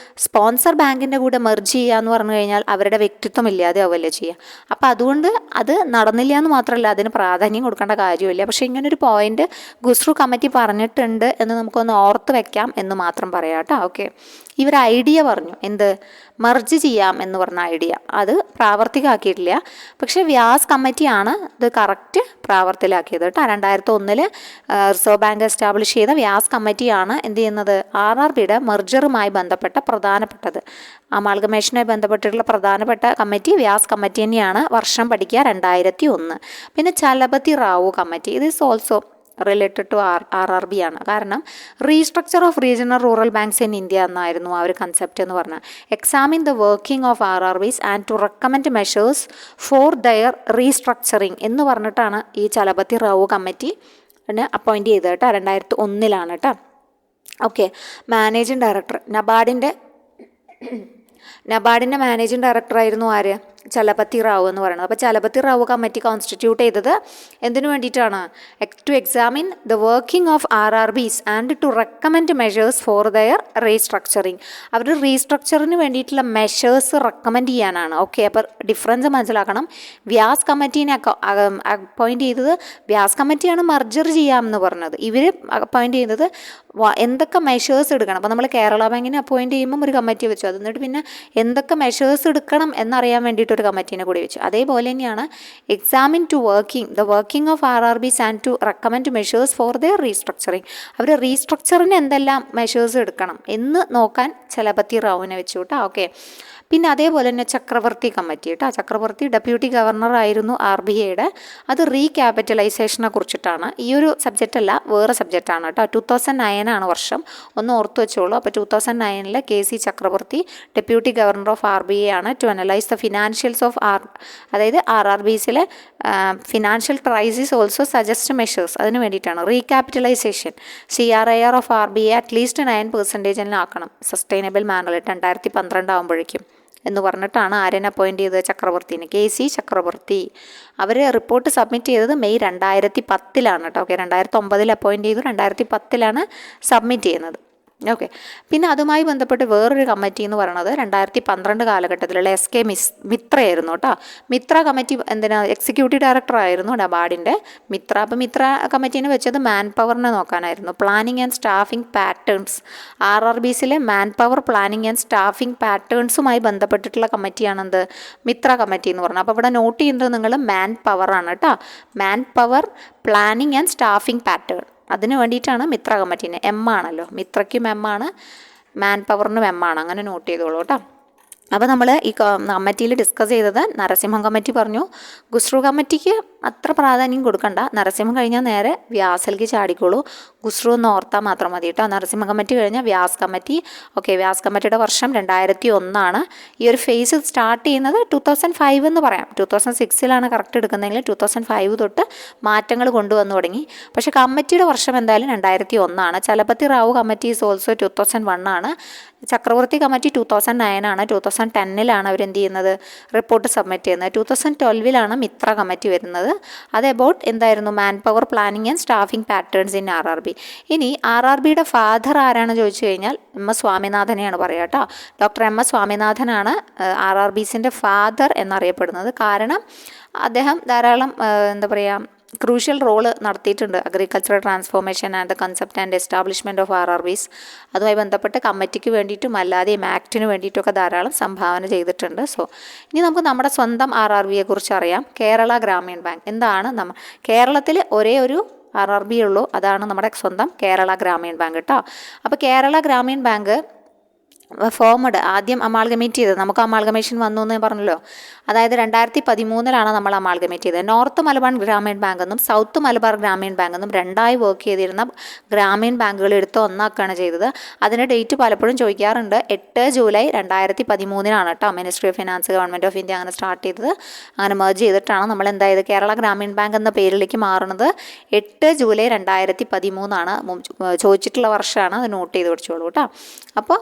സ്പോൺസർ ബാങ്കിൻ്റെ കൂടെ മെർജ് ചെയ്യുക എന്ന് പറഞ്ഞു കഴിഞ്ഞാൽ അവരുടെ വ്യക്തിത്വം ഇല്ലാതെ ആവുമല്ലോ ചെയ്യുക. അപ്പോൾ അതുകൊണ്ട് അത് നടന്നില്ല എന്ന് മാത്രമല്ല, അതിന് പ്രാധാന്യം കൊടുക്കേണ്ട കാര്യമില്ല. പക്ഷേ ഇങ്ങനൊരു പോയിന്റ് ഖുസ്രു കമ്മിറ്റി പറഞ്ഞിട്ടുണ്ട് എന്ന് നമുക്ക് നമുക്കൊന്ന് ഓർത്ത് വെക്കാം എന്ന് മാത്രം പറയാം കേട്ടോ. ഓക്കെ, ഇവർ ഐഡിയ പറഞ്ഞു, എന്ത് മെർജ് ചെയ്യാം എന്ന് പറഞ്ഞ ഐഡിയ, അത് പ്രാവർത്തികമാക്കിയിട്ടില്ല. പക്ഷേ വ്യാസ് കമ്മിറ്റിയാണ് ഇത് കറക്റ്റ് പ്രാവർത്തികമാക്കിയത് കേട്ടോ. 2001 റിസർവ് ബാങ്ക് എസ്റ്റാബ്ലിഷ് ചെയ്ത വ്യാസ് കമ്മിറ്റിയാണ് എന്ത് ചെയ്യുന്നത്, RRBയുടെ മെർജറുമായി ബന്ധപ്പെട്ട പ്രധാനപ്പെട്ടത്, അമാൽഗമേഷനുമായി ബന്ധപ്പെട്ടിട്ടുള്ള പ്രധാനപ്പെട്ട കമ്മിറ്റി വ്യാസ് കമ്മിറ്റി തന്നെയാണ്. വർഷം പഠിക്കുക 2001. പിന്നെ ചലപതി റാവു കമ്മിറ്റി, ഇത് is also related to RRB ആണ്. കാരണം restructure of regional rural banks in India എന്നായിരുന്നു ആ ഒരു കൺസെപ്റ്റ് എന്ന് പറഞ്ഞാൽ. Examine the working of RRBs and to recommend measures for their restructuring എന്ന് പറഞ്ഞിട്ടാണ് ഈ ചലപതി റാവു കമ്മിറ്റി അപ്പോയിൻറ്റ് ചെയ്തത് കേട്ടോ. 2001 കേട്ടോ. ഓക്കെ, മാനേജിങ് ഡയറക്ടർ നബാർഡിൻ്റെ മാനേജിങ് ഡയറക്ടറായിരുന്നു ആര്, ചലപതി റാവു എന്ന് പറയുന്നത്. അപ്പോൾ ചലപതി റാവു കമ്മിറ്റി കോൺസ്റ്റിറ്റ്യൂട്ട് ചെയ്തത് എന്തിനു വേണ്ടിയിട്ടാണ്, to examine the working of RRBs and to recommend measures for their restructuring. അവർ റീസ്ട്രക്ചറിന് വേണ്ടിയിട്ടുള്ള മെഷേഴ്സ് റെക്കമെൻഡ് ചെയ്യാനാണ്. ഓക്കെ, അപ്പോൾ ഡിഫറൻസ് മനസ്സിലാക്കണം. വ്യാസ് കമ്മിറ്റീനെ അപ്പോയിൻറ്റ് ചെയ്തത് വ്യാസ് കമ്മിറ്റിയാണ് മർജർ ചെയ്യാമെന്ന് പറഞ്ഞത്. ഇവർ അപ്പോയിൻറ്റ് ചെയ്തത് എന്തൊക്കെ മെഷേഴ്സ് എടുക്കണം. അപ്പോൾ നമ്മൾ കേരള ബാങ്കിനെ അപ്പോയിൻറ്റ് ചെയ്യുമ്പം ഒരു കമ്മിറ്റി വെച്ചു, എന്നിട്ട് പിന്നെ എന്തൊക്കെ മെഷേഴ്സ് എടുക്കണം എന്നറിയാൻ വേണ്ടിയിട്ട് ഒരു കമ്മിറ്റീനെ കൂടി വെച്ചു. അതേപോലെ തന്നെയാണ് examine to the working of RRBs and to recommend measures for their restructuring. അവർ റീസ്ട്രക്ചറിന് എന്തെല്ലാം മെഷേഴ്സ് എടുക്കണം എന്ന് നോക്കാൻ ചലപതി റാവുവിനെ വെച്ചു കേട്ടോ. ഓക്കെ, പിന്നെ അതേപോലെ തന്നെ ചക്രവർത്തി കമ്മിറ്റി കേട്ടോ. ചക്രവർത്തി ഡെപ്യൂട്ടി ഗവർണർ ആയിരുന്നു RBIയുടെ. അത് റീക്യാപിറ്റലൈസേഷനെ കുറിച്ചിട്ടാണ്. ഈ ഒരു സബ്ജക്റ്റ് അല്ല, വേറെ സബ്ജക്റ്റാണ് കേട്ടോ. 2009 വർഷം, ഒന്ന് ഓർത്ത് വെച്ചോളൂ. അപ്പോൾ 2009 KC Chakrabarty deputy governor of RBI ആണ്. To analyse the financials of അതായത് RRBസിലെ financial crisis also suggest measures, അതിന് വേണ്ടിയിട്ടാണ്. Recapitalisation CRAR of RBI at least 9% ആക്കണം സസ്റ്റൈനബിൾ മാനറിൽ 2012 ആകുമ്പോഴേക്കും എന്ന് പറഞ്ഞിട്ടാണ് ആര്യനെ അപ്പോയിൻറ്റ് ചെയ്തത്, ചക്രവർത്തിനെ, KC ചക്രവർത്തി. അവർ റിപ്പോർട്ട് സബ്മിറ്റ് ചെയ്തത് മെയ് 2010 കേട്ടോ. ഓക്കെ, 2009 അപ്പോയിൻറ്റ് ചെയ്തു, 2010 സബ്മിറ്റ് ചെയ്യുന്നത്. ഓക്കെ, പിന്നെ അതുമായി ബന്ധപ്പെട്ട് വേറൊരു കമ്മിറ്റി എന്ന് പറയുന്നത് 2012 കാലഘട്ടത്തിലുള്ള SK മിത്രയായിരുന്നു കേട്ടോ. മിത്ര കമ്മിറ്റി എക്സിക്യൂട്ടീവ് ഡയറക്ടർ ആയിരുന്നു നബാർഡിൻ്റെ മിത്ര. അപ്പോൾ മിത്ര കമ്മിറ്റീനെ വെച്ചത് മാൻ പവറിനെ നോക്കാനായിരുന്നു. പ്ലാനിങ് ആൻഡ് സ്റ്റാഫിംഗ് പാറ്റേൺസ്, RRBസിലെ man power planning and staffing പാറ്റേൺസുമായി ബന്ധപ്പെട്ടിട്ടുള്ള കമ്മിറ്റിയാണെന്ത്, മിത്ര കമ്മിറ്റി എന്ന് പറഞ്ഞത്. അപ്പോൾ ഇവിടെ നോട്ട് ചെയ്യുന്നത് നിങ്ങൾ മാൻ പവറാണ് കേട്ടോ. മാൻ power planning and staffing pattern, അതിന് വേണ്ടിയിട്ടാണ് മിത്ര കമ്മിറ്റീനെ. ആണല്ലോ, മിത്രയ്ക്കും ആണ്, മാൻ പവറിനും ആണ്. അങ്ങനെ നോട്ട് ചെയ്തോളൂ കേട്ടോ. അപ്പോൾ നമ്മൾ ഈ കമ്മിറ്റിയിൽ ഡിസ്കസ് ചെയ്തത് നരസിംഹം കമ്മിറ്റി പറഞ്ഞു. ഖുസ്രു കമ്മിറ്റിക്ക് അത്ര പ്രാധാന്യം കൊടുക്കണ്ട, നരസിംഹം കഴിഞ്ഞാൽ നേരെ വ്യാസിലേക്ക് ചാടിക്കോളൂ. ഖുസ്രു ഒന്ന് ഓർത്താൽ മാത്രം മതി കേട്ടോ. നരസിംഹ കമ്മിറ്റി കഴിഞ്ഞാൽ വ്യാസ് കമ്മിറ്റി. ഓക്കെ, വ്യാസ് കമ്മിറ്റിയുടെ വർഷം 2001. ഈ ഒരു ഫേസ് സ്റ്റാർട്ട് ചെയ്യുന്നത് 2005 എന്ന് പറയാം. 2006 കറക്റ്റ് എടുക്കുന്നതെങ്കിൽ 2005 തൊട്ട് മാറ്റങ്ങൾ കൊണ്ടുവന്നു തുടങ്ങി. പക്ഷേ കമ്മിറ്റിയുടെ വർഷം എന്തായാലും 2001. Chalapathi Rao committee is also 2001. ചക്രവർത്തി കമ്മിറ്റി 2009. 2010 അവരെന്ത് ചെയ്യുന്നത്, റിപ്പോർട്ട് സബ്മിറ്റ് ചെയ്യുന്നത്. 2012 മിത്ര കമ്മിറ്റി വരുന്നത്. അത് അബൌട്ട് എന്തായിരുന്നു, മാൻ power planning and staffing patterns in RRB. ഇനി RRBയുടെ ഫാദർ ആരാണെന്ന് ചോദിച്ചു കഴിഞ്ഞാൽ MS സ്വാമിനാഥനെയാണ് പറയുക കേട്ടോ. ഡോക്ടർ MS സ്വാമിനാഥനാണ് RRBസിൻ്റെ ഫാദർ എന്നറിയപ്പെടുന്നത്. കാരണം അദ്ദേഹം ധാരാളം എന്താ പറയുക, ക്രൂഷ്യൽ റോള് നടത്തിയിട്ടുണ്ട് agricultural transformation and the concept and establishment of RRBs. അതുമായി ബന്ധപ്പെട്ട് കമ്മിറ്റിക്ക് വേണ്ടിയിട്ടും അല്ലാതെയും ആക്ടിന് വേണ്ടിയിട്ടുമൊക്കെ ധാരാളം സംഭാവന ചെയ്തിട്ടുണ്ട്. സോ ഇനി നമുക്ക് നമ്മുടെ സ്വന്തം RRBയെ കുറിച്ച് അറിയാം. കേരള ഗ്രാമീൺ ബാങ്ക് എന്താണ്, കേരളത്തിൽ ഒരേ ഒരു RRB ഉള്ളൂ, അതാണ് നമ്മുടെ സ്വന്തം കേരള ഗ്രാമീൺ ബാങ്ക് കേട്ടോ. അപ്പോൾ കേരള ഗ്രാമീൺ ബാങ്ക് ഫോമഡ് ആദ്യം അമാൾഗമേറ്റ് ചെയ്തത്, നമുക്ക് അമാൾഗമേഷൻ വന്നു എന്ന് പറഞ്ഞല്ലോ. അതായത് 2013 നമ്മൾ അമാൾഗമേറ്റ് ചെയ്തത്. നോർത്ത് മലബാർ ഗ്രാമീൺ ബാങ്ക് എന്നും സൗത്ത് മലബാർ ഗ്രാമീൺ ബാങ്ക് എന്നും രണ്ടായി വർക്ക് ചെയ്തിരുന്ന ഗ്രാമീൺ ബാങ്കുകൾ എടുത്ത് ഒന്നാക്കുകയാണ് ചെയ്തത്. അതിൻ്റെ ഡേറ്റ് പലപ്പോഴും ചോദിക്കാറുണ്ട്. 8 ജൂലൈ 2013 കേട്ടോ. Ministry of finance, government of India അങ്ങനെ സ്റ്റാർട്ട് ചെയ്തത്. അങ്ങനെ മെർജ് ചെയ്തിട്ടാണ് നമ്മൾ എന്തായത് കേരള ഗ്രാമീൺ ബാങ്ക് എന്ന പേരിലേക്ക് മാറുന്നത്. 8 ജൂലൈ 2013 ചോദിച്ചിട്ടുള്ള വർഷമാണ്. അത് നോട്ട് ചെയ്ത് പഠിച്ചോളൂ കേട്ടോ. അപ്പോൾ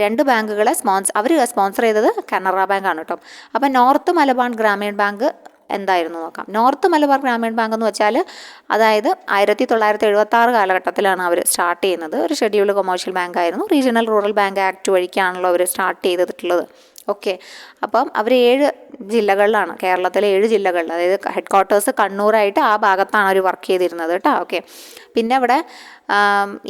രണ്ട് ബാങ്കുകളെ അവർ സ്പോൺസർ ചെയ്തത് കാനറ ബാങ്കാണ് കേട്ടോ. അപ്പോൾ നോർത്ത് മലബാർ ഗ്രാമീൺ ബാങ്ക് എന്തായിരുന്നു നോക്കാം. നോർത്ത് മലബാർ ഗ്രാമീൺ ബാങ്ക് എന്ന് വെച്ചാൽ അതായത് 1976 കാലഘട്ടത്തിലാണ് അവർ സ്റ്റാർട്ട് ചെയ്യുന്നത്. ഒരു ഷെഡ്യൂൾഡ് കൊമേഴ്ഷ്യൽ ബാങ്ക് ആയിരുന്നു. റീജിയണൽ റൂറൽ ബാങ്ക് ആക്ട് വഴിക്കാണല്ലോ അവർ സ്റ്റാർട്ട് ചെയ്തിട്ടുള്ളത്. ഓക്കെ. അപ്പം അവർ 7 ജില്ലകളിലാണ്, കേരളത്തിലെ 7 ജില്ലകളിൽ, അതായത് ഹെഡ് ക്വാർട്ടേഴ്സ് കണ്ണൂരായിട്ട് ആ ഭാഗത്താണ് അവർ വർക്ക് ചെയ്തിരുന്നത് കേട്ടോ. ഓക്കെ. പിന്നെ ഇവിടെ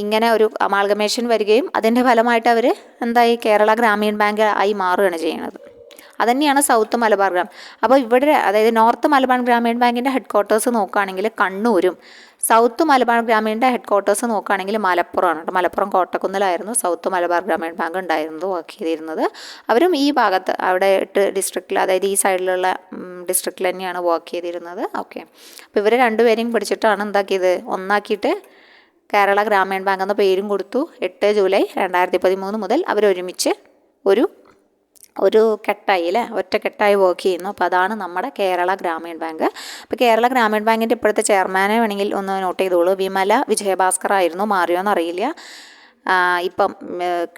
ഇങ്ങനെ ഒരു അമാൽഗമേഷൻ വരികയും അതിൻ്റെ ഫലമായിട്ട് അവർ എന്തായി, കേരള ഗ്രാമീൺ ബാങ്ക് ആയി മാറുകയാണ് ചെയ്യുന്നത്. അതുതന്നെയാണ് സൗത്ത് മലബാർ അപ്പോൾ ഇവിടെ അതായത് നോർത്ത് മലബാർ ഗ്രാമീൺ ബാങ്കിൻ്റെ ഹെഡ് ക്വാർട്ടേഴ്സ് നോക്കുകയാണെങ്കിൽ കണ്ണൂരും, സൗത്ത് മലബാർ ഗ്രാമീണിൻ്റെ ഹെഡ് ക്വാർട്ടേഴ്സ് നോക്കുകയാണെങ്കിൽ മലപ്പുറമാണ് കേട്ടോ. മലപ്പുറം കോട്ടക്കുന്നിലായിരുന്നു സൗത്ത് മലബാർ ഗ്രാമീൺ ബാങ്ക് ഉണ്ടായിരുന്നത്, വർക്ക് ചെയ്തിരുന്നത്. അവരും ഈ ഭാഗത്ത് അവിടെ 8 ഡിസ്ട്രിക്റ്റിൽ, അതായത് ഈ സൈഡിലുള്ള ഡിസ്ട്രിക്റ്റിൽ തന്നെയാണ് വർക്ക് ചെയ്തിരുന്നത്. ഓക്കെ. അപ്പോൾ ഇവർ രണ്ടുപേരെയും പിടിച്ചിട്ടാണ് എന്താക്കിയത്, ഒന്നാക്കിയിട്ട് കേരള ഗ്രാമീൺ ബാങ്ക് എന്ന പേരും കൊടുത്തു. 8 ജൂലൈ 2013 മുതൽ അവരൊരുമിച്ച് ഒരു കെട്ടായി അല്ലേ, ഒറ്റ കെട്ടായി വർക്ക് ചെയ്യുന്നു. അപ്പോൾ അതാണ് നമ്മുടെ കേരള ഗ്രാമീൺ ബാങ്ക്. അപ്പോൾ കേരള ഗ്രാമീൺ ബാങ്കിൻ്റെ ഇപ്പോഴത്തെ ചെയർമാനെ വേണമെങ്കിൽ ഒന്ന് നോട്ട് ചെയ്തോളൂ. വിമല വിജയഭാസ്കർ ആയിരുന്നു, മാറിയോന്ന് അറിയില്ല. ഇപ്പം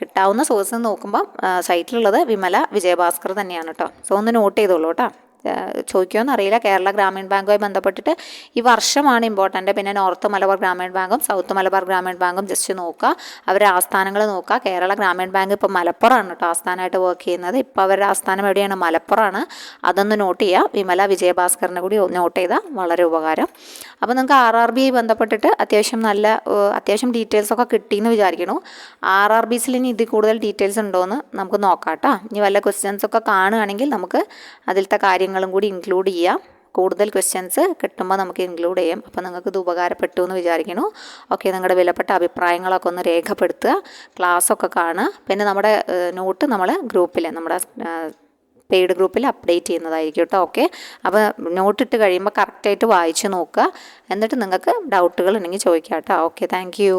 കിട്ടാവുന്ന സോഴ്സ് നോക്കുമ്പം സൈറ്റിലുള്ളത് വിമല വിജയഭാസ്കർ തന്നെയാണ് കേട്ടോ. സോ ഒന്ന് നോട്ട് ചെയ്തോളൂ കേട്ടോ. ചോദിക്കുമെന്ന് അറിയില്ല. കേരള ഗ്രാമീൺ ബാങ്കുമായി ബന്ധപ്പെട്ടിട്ട് ഈ വർഷമാണ് ഇമ്പോർട്ടൻ്റ്. പിന്നെ നോർത്ത് മലബാർ ഗ്രാമീൺ ബാങ്കും സൗത്ത് മലബാർ ഗ്രാമീൺ ബാങ്കും ജസ്റ്റ് നോക്കുക, അവരുടെ ആസ്ഥാനങ്ങൾ നോക്കുക. കേരള ഗ്രാമീൺ ബാങ്ക് ഇപ്പോൾ മലപ്പുറമാണ് കേട്ടോ ആസ്ഥാനമായിട്ട് വർക്ക് ചെയ്യുന്നത്. ഇപ്പോൾ അവരുടെ ആസ്ഥാനം എവിടെയാണ്, മലപ്പുറമാണ്. അതൊന്ന് നോട്ട് ചെയ്യുക. വിമല വിജയഭാസ്കറിനെ കൂടി നോട്ട് ചെയ്താൽ വളരെ ഉപകാരം. അപ്പോൾ നിങ്ങൾക്ക് RRB ബന്ധപ്പെട്ടിട്ട് അത്യാവശ്യം ഡീറ്റെയിൽസൊക്കെ കിട്ടിയെന്ന് വിചാരിക്കണു. RRBസിൽ ഇനി ഇതിൽ കൂടുതൽ ഡീറ്റെയിൽസ് ഉണ്ടോയെന്ന് നമുക്ക് നോക്കാം കേട്ടോ. ഇനി വല്ല ക്വസ്റ്റ്യൻസൊക്കെ കാണുകയാണെങ്കിൽ നമുക്ക് അതിലത്തെ കാര്യങ്ങളും കൂടി ഇൻക്ലൂഡ് ചെയ്യാം. കൂടുതൽ ക്വസ്റ്റ്യൻസ് കിട്ടുമ്പോൾ നമുക്ക് ഇൻക്ലൂഡ് ചെയ്യാം. അപ്പോൾ നിങ്ങൾക്ക് ഇത് ഉപകാരപ്പെട്ടു എന്ന് വിചാരിക്കുന്നു. ഓക്കെ. നിങ്ങളുടെ വിലപ്പെട്ട അഭിപ്രായങ്ങളൊക്കെ ഒന്ന് രേഖപ്പെടുത്തുക, ക്ലാസ്സൊക്കെ കാണുക. പിന്നെ നമ്മുടെ നോട്ട് നമ്മൾ ഗ്രൂപ്പിൽ, നമ്മുടെ പെയ്ഡ് ഗ്രൂപ്പിൽ അപ്ഡേറ്റ് ചെയ്യുന്നതായിരിക്കും കേട്ടോ. ഓക്കെ. അപ്പോൾ നോട്ടിട്ട് കഴിയുമ്പോൾ കറക്റ്റായിട്ട് വായിച്ച് നോക്കുക. എന്നിട്ട് നിങ്ങൾക്ക് ഡൗട്ടുകൾ ഉണ്ടെങ്കിൽ ചോദിക്കാം കേട്ടോ. ഓക്കെ. Thank you.